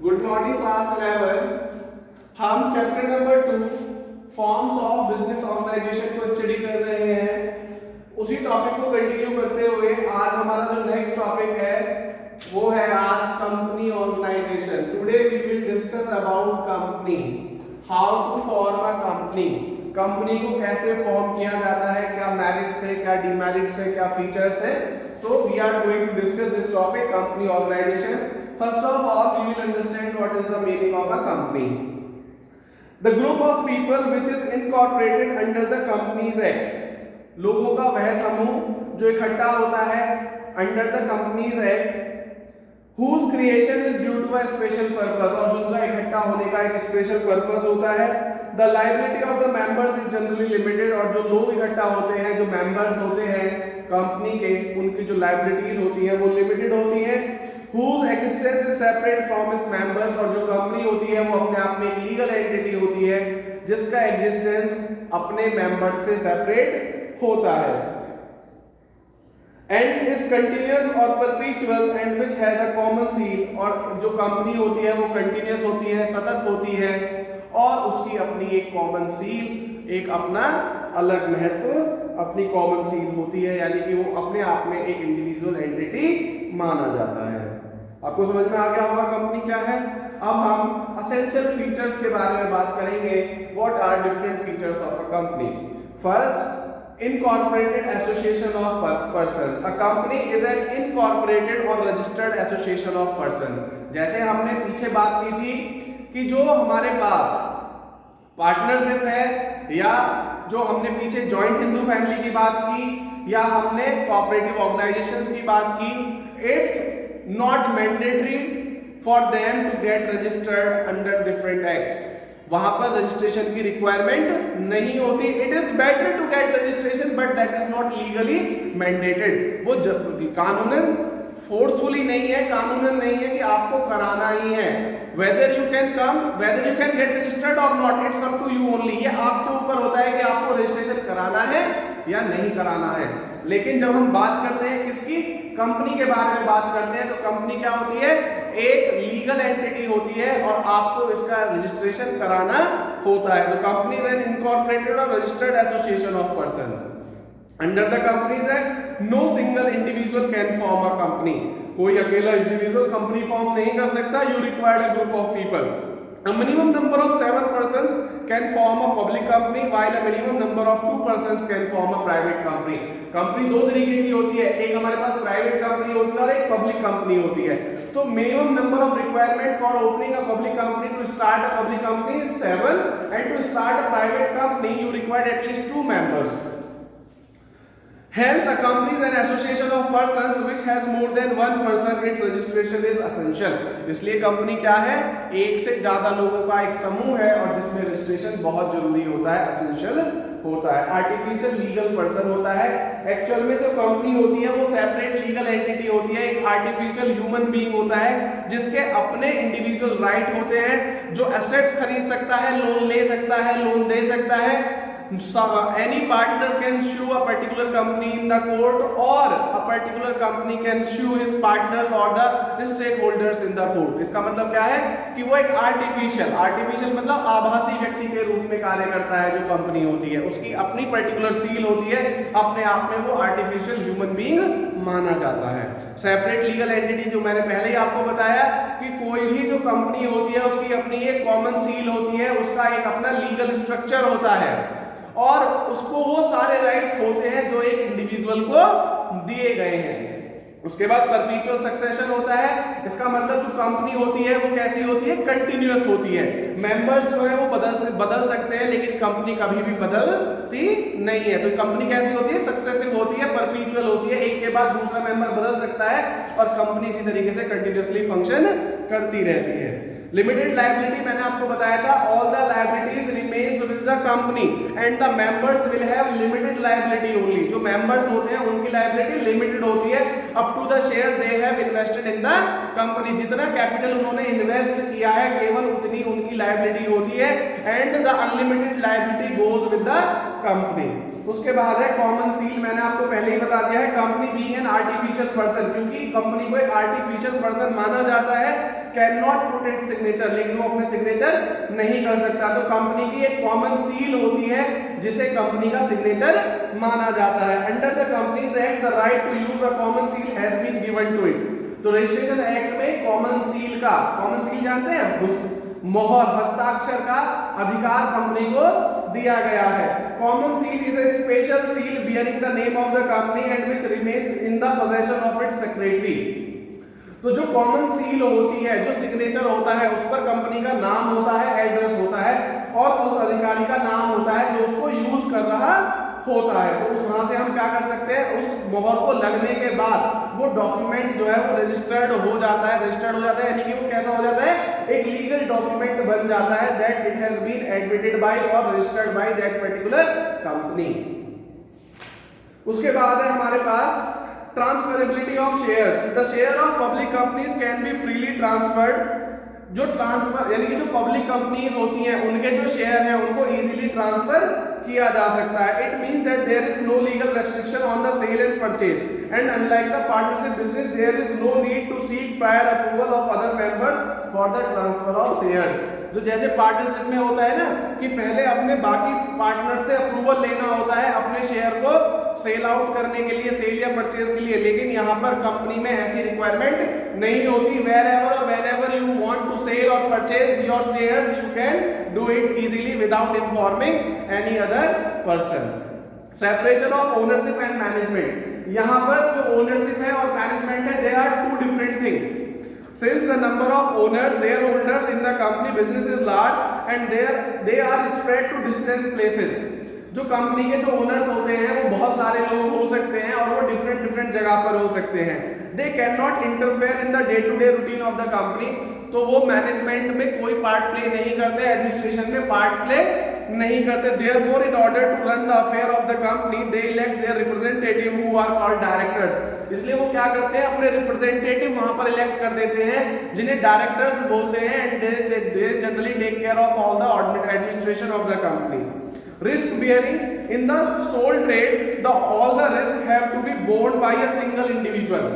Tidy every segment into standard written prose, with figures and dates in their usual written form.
Good morning class 11। हम chapter number 2 forms of business organisation को study कर रहे हैं। उसी टॉपिक को कंटिन्यू करते हुए आज हमारा जो नेक्स्ट टॉपिक है वो है आज company organisation. Today we will discuss about company, how to form a company. Company को कैसे फॉर्म किया जाता है, क्या मेरिट्स है, क्या डिमेरिट्स है, क्या फीचर्स है। So we are going to discuss this topic company organisation. First of all, we will understand what is the meaning of a company. The group of people which is incorporated under the Companies Act. लोगों का वह समूह जो इकट्ठा होता है under the Companies Act, whose creation is due to a special purpose, और जिनका इकट्ठा होने का एक स्पेशल पर्पस होता है। The liability of the members is generally limited, और जो लोग इकट्ठा होते हैं, जो मेंबर्स होते हैं कंपनी के, उनकी जो लाइबिलिटीज होती है वो लिमिटेड होती है। Whose existence is separate from its members, और जो कंपनी होती है वो अपने आप में एक लीगल एंटिटी होती है जिसका एग्जिस्टेंस अपने मेंबर्स से सेपरेट होता है। एंड इज कंटिन्यूअस और perpetual and which has a common seal, और जो कंपनी होती है वो कंटिन्यूअस होती है, सतत होती है, और उसकी अपनी एक कॉमन सील, एक अपना अलग महत्व, अपनी कॉमन सील होती है, यानी कि वो अपने आप में एक इंडिविजुअल एंटिटी माना जाता है। आपको समझ में आ गया होगा कंपनी क्या है। अब हम एसेंशियल फीचर्स के बारे में बात करेंगे। What are different features of a company. First, incorporated association of persons. A company is an incorporated और रजिस्टर्ड एसोसिएशन ऑफ पर्संस। जैसे हमने पीछे बात की थी कि जो हमारे पास पार्टनरशिप है, या जो हमने पीछे जॉइंट हिंदू फैमिली की बात की, या हमने कोऑपरेटिव ऑर्गेनाइजेशंस की बात की, it's not mandatory for them to get registered under different acts. वहां पर रजिस्ट्रेशन की रिक्वायरमेंट नहीं होती। It is better to get registration but that is not legally mandated. वो कानूनन फोर्सफुली नहीं है, कानूनन नहीं है कि आपको कराना ही है। Whether you can come, whether you can get registered और not, it's up to you only. ये आपके ऊपर होता है कि आपको रजिस्ट्रेशन कराना है या नहीं कराना है। लेकिन जब हम बात करते हैं किसकी, कंपनी के बारे में बात करते हैं, तो कंपनी क्या होती है, एक लीगल एंटिटी होती है और आपको इसका रजिस्ट्रेशन कराना होता है। तो कंपनी इज एन इनकॉर्पोरेटेड और registered association of persons. Under the companies act no single individual can form a company. कोई अकेला इंडिविजुअल कंपनी फॉर्म नहीं कर सकता। You required a group of people. A minimum number of 7 persons can form a public company, while a minimum number of 2 persons can form a private company. Company दो तरीके की होती है, एक हमारे पास प्राइवेट कंपनी होती है और एक पब्लिक कंपनी होती है। तो minimum number of requirement for opening a public company, to start a public company is 7, and to start a private company you require at least 2 members. Hence, a company is an association of persons which has more than one person. Its registration is essential. इसलिए company क्या है, एक से ज्यादा लोगों का एक समूह है और जिसमें रजिस्ट्रेशन बहुत जरूरी होता है, एसेंशियल होता है। आर्टिफिशियल लीगल पर्सन होता है। एक्चुअल में जो कंपनी होती है वो सेपरेट लीगल एंटिटी होती है, एक आर्टिफिशियल ह्यूमन बीइंग होता है जिसके अपने इंडिविजुअल राइट होते हैं, जो एसेट्स खरीद सकता है, लोन ले सकता है, लोन दे सकता है। Any partner can sue a particular company in the court, or a particular company can sue his partners or the stakeholders in the court. इसका मतलब क्या है कि वो एक आर्टिफिशियल मतलब आभासी व्यक्ति के रूप में कार्य करता है। जो कंपनी होती है उसकी अपनी पर्टिकुलर सील होती है, अपने आप में वो आर्टिफिशियल ह्यूमन बीइंग माना जाता है। सेपरेट लीगल एंटिटी, जो मैंने पहले ही आपको बताया कि कोई भी जो कंपनी होती है उसकी अपनी एक कॉमन सील होती है, उसका एक अपना लीगल स्ट्रक्चर होता है और उसको वो सारे राइट्स होते हैं जो एक इंडिविजुअल को दिए गए हैं। उसके बाद परपेचुअल सक्सेशन होता है। इसका मतलब जो कंपनी होती है वो कैसी होती है, कंटिन्यूअस होती है। मेंबर्स जो है वो बदल सकते हैं, लेकिन कंपनी कभी भी बदलती नहीं है। तो कंपनी कैसी होती है, सक्सेसिव होती है, परपेचुअल होती है। एक के बाद दूसरा मेंबर बदल सकता है और कंपनी इसी तरीके से कंटिन्यूअसली फंक्शन करती रहती है। लिमिटेड लायबिलिटी मैंने आपको बताया था, all the liabilities remains with the company and the members will have limited liability only. जो मेंबर्स होते हैं उनकी लायबिलिटी लिमिटेड होती है, up to the share they have invested in the company. जितना कैपिटल उन्होंने इन्वेस्ट किया है केवल उतनी उनकी लायबिलिटी होती है, and the unlimited liability goes with the company. उसके बाद है कॉमन सील, मैंने आपको पहले ही बता दिया है, company being an artificial person, क्योंकि कंपनी को एक आर्टिफिशियल पर्सन माना जाता है, can not put it signature, लेकिन वो अपने सिग्नेचर नहीं कर सकता। तो कंपनी की एक कॉमन सील होती है जिसे कंपनी का सिग्नेचर माना जाता है। Under the companies act the right to use a common seal has been given to it. तो रजिस्ट्रेशन एक्ट में कॉमन सील का, कॉमन सील जानते हैं, मोहर हस्ताक्षर का अधिकार कंपनी को दिया गया है। Common seal is a special seal bearing the name of the company and which remains in the possession of its secretary. तो जो कॉमन सील होती है, जो सिग्नेचर होता है, उस पर कंपनी का नाम होता है, एड्रेस होता है और उस अधिकारी का नाम होता है जो उसको यूज कर रहा होता है। तो उस वहां से हम क्या कर सकते हैं, उस मोहर को लगने के बाद वो डॉक्यूमेंट जो है वो रजिस्टर्ड हो जाता है, रजिस्टर्ड हो जाता है, यानी कि वो कैसा हो जाता है, एक लीगल डॉक्यूमेंट बन जाता है that it has been admitted by और registered by that particular company. उसके बाद है हमारे पास transferability of shares. The share of public companies can be freely transferred. जो ट्रांसफर यानी कि जो पब्लिक कंपनीज होती हैं उनके जो शेयर हैं उनको इजीली ट्रांसफर किया जा सकता है। It means that there is no legal restriction on the sale and purchase and unlike the partnership business there is no need to seek prior approval of other members for the transfer of shares. जो जैसे partnership में होता है ना कि पहले अपने बाकी पार्टनर से अप्रूवल लेना होता है अपने शेयर को सेल आउट करने के लिए, सेल या परचेज के लिए, लेकिन यहाँ पर कंपनी में ऐसी रिक्वायरमेंट नहीं होती। wherever or whenever you want to sell or purchase your shares you can do it easily without informing any other person. Separation of ownership and management. यहाँ पर जो ownership है और management है, they are two different things. Since the number of owners, shareholders in the company business is large and they are spread to distant places. जो company के जो owners होते हैं वो बहुत सारे लोग हो सकते हैं और वो डिफरेंट जगह पर हो सकते हैं। They can not interfere in the day to day routine of the company. तो वो मैनेजमेंट में कोई पार्ट प्ले नहीं करते, एडमिनिस्ट्रेशन में पार्ट प्ले नहीं करते। Therefore in order to run the affair of the company they elect their representative who are called directors. इसलिए वो क्या करते हैं, अपने रिप्रेजेंटेटिव वहां पर इलेक्ट कर देते हैं जिन्हें डायरेक्टर्स बोलते हैं and they generally take care of all the administration of the company. Risk bearing in the sole trade, all the risk have to be borne by a single individual.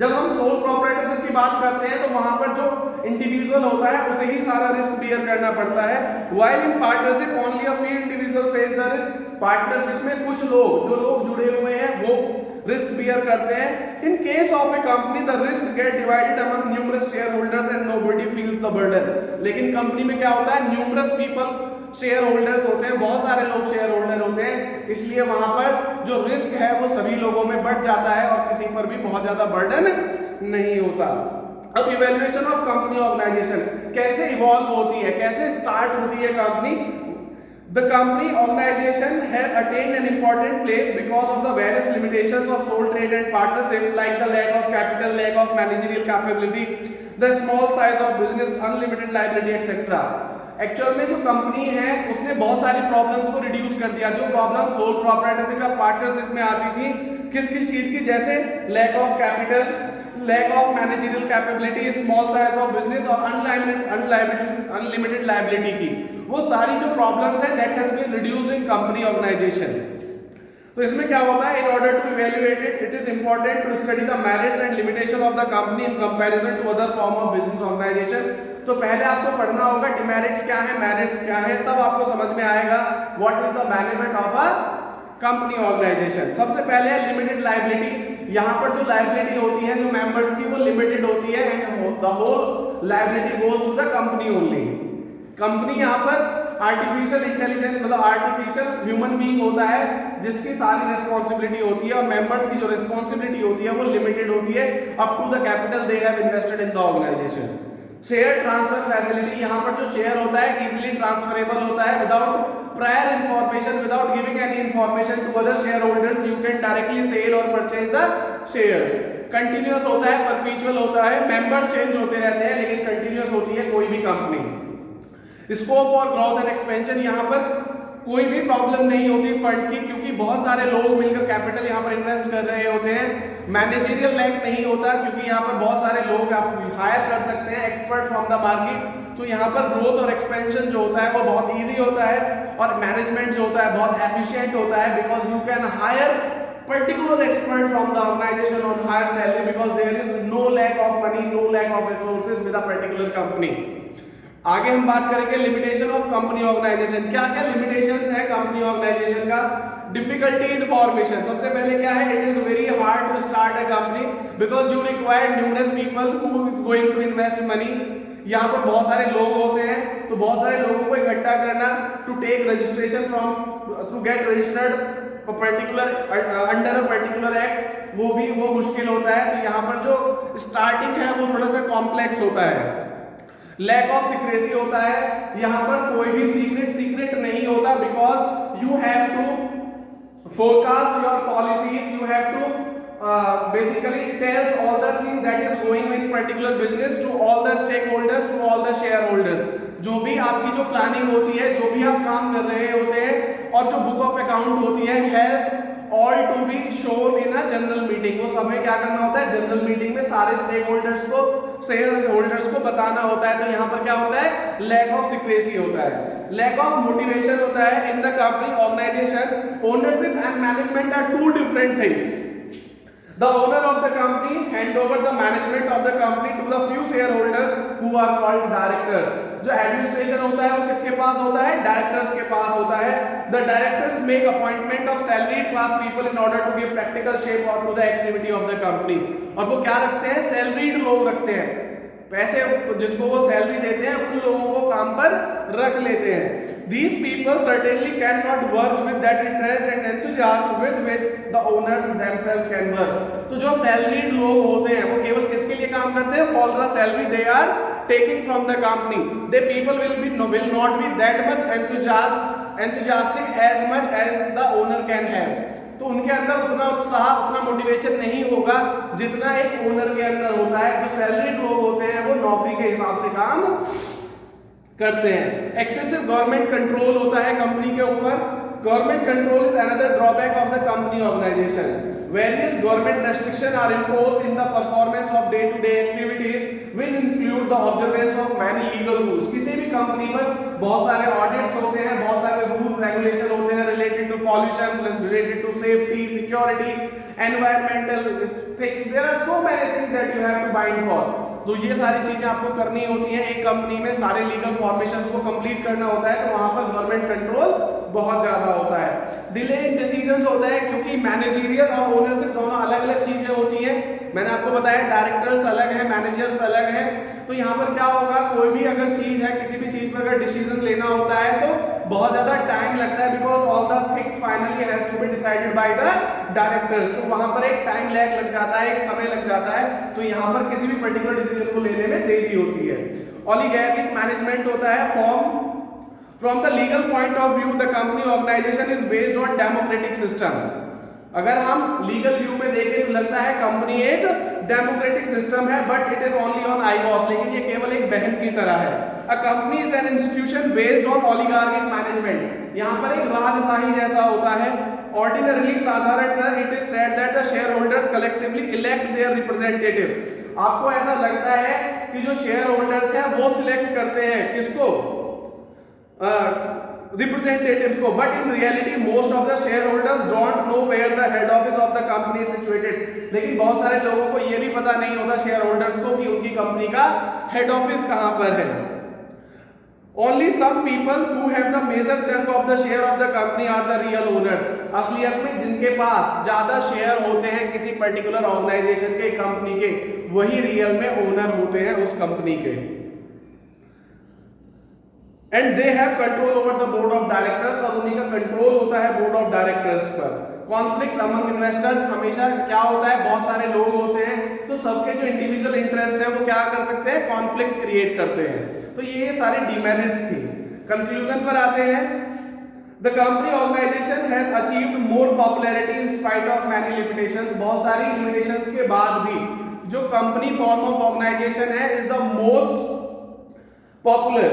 जब हम sole proprietorship की बात करते हैं तो वहां पर जो इंडिविजुअल होता है उसे ही सारा रिस्क बियर करना पड़ता है। While in partnership only a few individuals face the risk. Partnership में कुछ लोग, जो लोग जुड़े हुए हैं वो रिस्क बियर करते हैं। In case of a company the risk get divided among numerous shareholders and nobody feels the burden. लेकिन कंपनी में क्या होता है, numerous people शेयर होल्डर्स होते हैं, बहुत सारे लोग शेयर होल्डर होते हैं, इसलिए वहां पर जो रिस्क है वो सभी लोगों में बढ़ जाता है और किसी पर भी बहुत ज्यादा बर्डन नहीं होता। अब इवैल्यूएशन ऑफ कंपनी ऑर्गेनाइजेशन कैसे इवॉल्व होती है, कैसे स्टार्ट होती है company. The company organization has attained an important place because of the various limitations of sole trade and partnership, like the lack of capital, lack of managerial capability, the small size of business, unlimited liability, etc. Actual में जो company है उसने बहुत सारी problems को reduce कर दिया। जो प्रॉब्लम सोल प्रोप्राइटरशिप या पार्टनरशिप में आती थी, किस चीज की, जैसे lack of capital, lack of managerial capability, small size of business और अनलिमिटेड लायबिलिटी की, वो सारी जो प्रॉब्लम्स है that has been reduced in company organisation. तो इसमें क्या होता है, in order to evaluate it is important to study the merits and limitation of the company in comparison to other form of business organisation. तो पहले आपको पढ़ना होगा डिमेरिट्स क्या है, मेरिट्स क्या है, तब आपको समझ में आएगा what is the benefit of a company organisation. सबसे पहले है लिमिटेड लायबिलिटी। यहाँ पर जो लायबिलिटी होती है जो मेंबर्स की वो लिमिटेड होती है and the whole liability goes to the company only. Company यहाँ पर आर्टिफिशियल इंटेलिजेंस मतलब आर्टिफिशियल ह्यूमन बीइंग होता है जिसकी सारी रिस्पॉन्सिबिलिटी होती है और मेंबर्स की जो रिस्पॉन्सिबिलिटी होती है वो लिमिटेड होती है up to the capital they have invested in the organisation. Share transfer facility, यहाँ पर जो शेयर होता है इजीली ट्रांसफरेबल होता है without prior information, without giving any information to other share holders, you can directly sell और purchase the shares. Continuous होता है, परपेचुअल होता है, मेंबर्स चेंज होते रहते हैं लेकिन कंटिन्यूअस होती है कोई भी कंपनी। स्कोप और ग्रोथ एंड एक्सपेंशन, यहाँ पर कोई भी प्रॉब्लम नहीं होती फंड की, क्योंकि बहुत सारे लोग मिलकर कैपिटल यहाँ पर इन्वेस्ट कर रहे होते हैं। मैनेजरियल लैक नहीं होता, क्योंकि यहाँ पर बहुत सारे लोग आप हायर कर सकते हैं एक्सपर्ट फ्रॉम द मार्केट। तो यहाँ पर ग्रोथ और एक्सपेंशन जो होता है वो बहुत ईजी होता है, और मैनेजमेंट जो होता है बहुत एफिशिएंट होता है, because you can hire particular expert from the organization on higher salary, because there is no lack of money, no lack of resources with a particular company. आगे हम बात करेंगे लिमिटेशन ऑफ कंपनी ऑर्गेनाइजेशन। क्या क्या limitations है company organisation का? Difficulty in formation. सबसे पहले क्या है, it is very hard to start a company because you require numerous people who is going to invest money. यहाँ पर बहुत सारे लोग होते हैं, तो बहुत सारे लोगों को इकट्ठा करना to take registration from to get registered particular under a particular act, वो मुश्किल होता है। तो यहाँ पर जो स्टार्टिंग है वो थोड़ा सा कॉम्प्लेक्स होता है। लैक ऑफ सीक्रेसी होता है, यहाँ पर कोई भी सीक्रेट नहीं होता, because you have to forecast your policies, you have to basically tells all the things that is going in particular business to all the stakeholders, to all the shareholders। जो भी आपकी जो प्लानिंग होती है, जो भी आप काम कर रहे होते हैं, और जो बुक ऑफ अकाउंट होती है has all to be shown in a general meeting. वो समय क्या करना होता है, जनरल मीटिंग में सारे स्टेक होल्डर्स को, शेयर होल्डर्स को बताना होता है। तो यहाँ पर क्या होता है, लैक ऑफ सीक्रेसी होता है। लैक ऑफ मोटिवेशन होता है in the company organisation. Ownership and management are two different things. The owner of the company hand over the management of the company to the few shareholders who are called directors। जो administration होता है वो किसके पास होता है, directors के पास होता है। The directors make appointment of salaried class people in order to give practical shape to the activity of the company। और वो क्या रखते हैं, सैलरीड लोग रखते हैं, पैसे जिसको वो सैलरी देते हैं उन लोगों को काम पर रख लेते हैं। These people certainly cannot work with that interest and enthusiasm with which the owners themselves can work। तो जो सैलरीड लोग होते हैं वो केवल किसके लिए काम करते हैं, for the salary they are taking from the company। The people will not be that much enthusiastic as much as the owner can have। तो उनके अंदर उतना उत्साह, उतना मोटिवेशन नहीं होगा जितना एक ओनर के अंदर होता है। जो सैलरीड लोग होते हैं वो नौकरी के हिसाब से काम करते हैं। एक्सेसिव गवर्नमेंट कंट्रोल होता है कंपनी के ऊपर। Government control is another drawback of the company organisation. Various government restrictions are imposed in the performance of day-to-day activities, will include the observance of many legal rules। किसी भी company पर बहुत सारे audits होते हैं, बहुत सारे रूल्स रेगुलेशन होते हैं related to pollution, related to safety, security, environmental things. There are so many things that you have to bind for. तो ये सारी चीजें आपको करनी होती हैं। एक कंपनी में सारे लीगल फॉर्मेशंस को कंप्लीट करना होता है, तो वहां पर गवर्नमेंट कंट्रोल बहुत ज्यादा होता है। डिले इन डिसीजंस होता है, क्योंकि मैनेजरियल और ओनरशिप दोनों अलग अलग चीजें होती हैं। मैंने आपको बताया डायरेक्टर्स अलग है, मैनेजर्स अलग है। तो यहाँ पर क्या होगा, कोई भी अगर चीज है, किसी भी चीज पर अगर डिसीजन लेना होता है तो बहुत ज्यादा टाइम लगता है, because all the things finally has to be decided by the directors. तो वहां पर एक टाइम लैग लग जाता है, एक समय लग जाता है। तो यहाँ पर किसी भी पर्टिकुलर डिसीजन को लेने में देरी होती है। ओलिगार्किक मैनेजमेंट होता है। Form from the legal point of view the company organisation is based on democratic system. अगर हम लीगल व्यू में देखें तो लगता है कंपनी एक डेमोक्रेटिक सिस्टम है, but it is only on eyewash, लेकिन ये केवल एक बहन की तरह है। A company is an institution based on oligarchic management. यहाँ पर एक राजशाही जैसा होता है। ऑर्डिनरली साधारण it is said that the share holders collectively elect their representative. आपको ऐसा लगता है कि जो शेयर होल्डर्स हैं वो सिलेक्ट करते हैं किसको, रिप्रेजेंटेटिव्स को, but in reality most of the share holders don't know where the head office of the company is situated. लेकिन बहुत सारे लोगों को ये भी पता नहीं होता शेयर होल्डर्स को कि उनकी कंपनी का हेड ऑफिस कहां पर है। Only some people who have the major chunk of the share of the company are the real owners। असलियत में जिनके पास ज्यादा शेयर होते हैं किसी पर्टिकुलर ऑर्गेनाइजेशन के, कंपनी के, वही रियल में ओनर होते हैं उस कंपनी के। And they have control over the board of directors. और उन्हीं का कंट्रोल होता है बोर्ड ऑफ डायरेक्टर्स पर। कॉन्फ्लिक्ट अमंग इन्वेस्टर्स, हमेशा क्या होता है, बहुत सारे लोग होते हैं तो सबके जो इंडिविजुअल इंटरेस्ट है वो क्या कर सकते हैं, कॉन्फ्लिक्ट क्रिएट करते हैं। तो ये सारे डिमेरिट्स थी। कंक्लूजन पर आते हैं। The company organisation has achieved more popularity in spite of many limitations. बहुत सारी लिमिटेशंस के बाद भी जो कंपनी फॉर्म ऑफ ऑर्गेनाइजेशन है is the most popular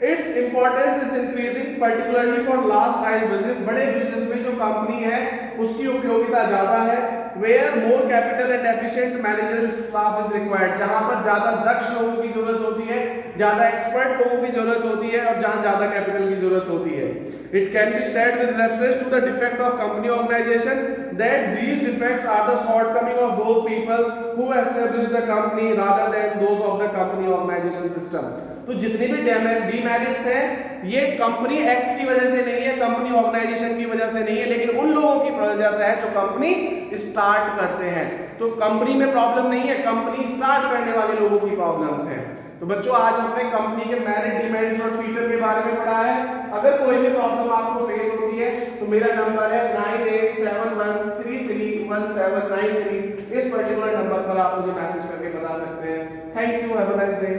its importance is increasing particularly for large size business, बड़े बिजनेस में जो कंपनी है उसकी उपयोगिता ज्यादा है। Where more capital and efficient managerial staff is required, जहां पर ज्यादा दक्ष लोगों की जरूरत होती है, ज्यादा एक्सपर्ट लोगों की जरूरत होती है और जहां ज्यादा कैपिटल की जरूरत होती है। It can be said with reference to the defect of company organisation that these defects are the shortcoming of those people who establish the company rather than those of the company organisation system. तो जितने भी demerits हैं ये company act की वजह से नहीं है, कंपनी ऑर्गेनाइजेशन की वजह से नहीं है, लेकिन उन लोगों की वजह से है जो कंपनी स्टार्ट करते हैं। तो कंपनी में प्रॉब्लम नहीं है, कंपनी स्टार्ट करने वाले लोगों की प्रॉब्लम्स हैं। तो बच्चों आज हमने कंपनी के मेरिट, डिमेरिट्स और फीचर के बारे में पढ़ा है। अगर कोई भी प्रॉब्लम आपको फेस होती है तो मेरा नंबर है 9871331793। इस पर्टिकुलर नंबर पर आप मुझे मैसेज करके बता सकते हैं। Thank you, have a nice day.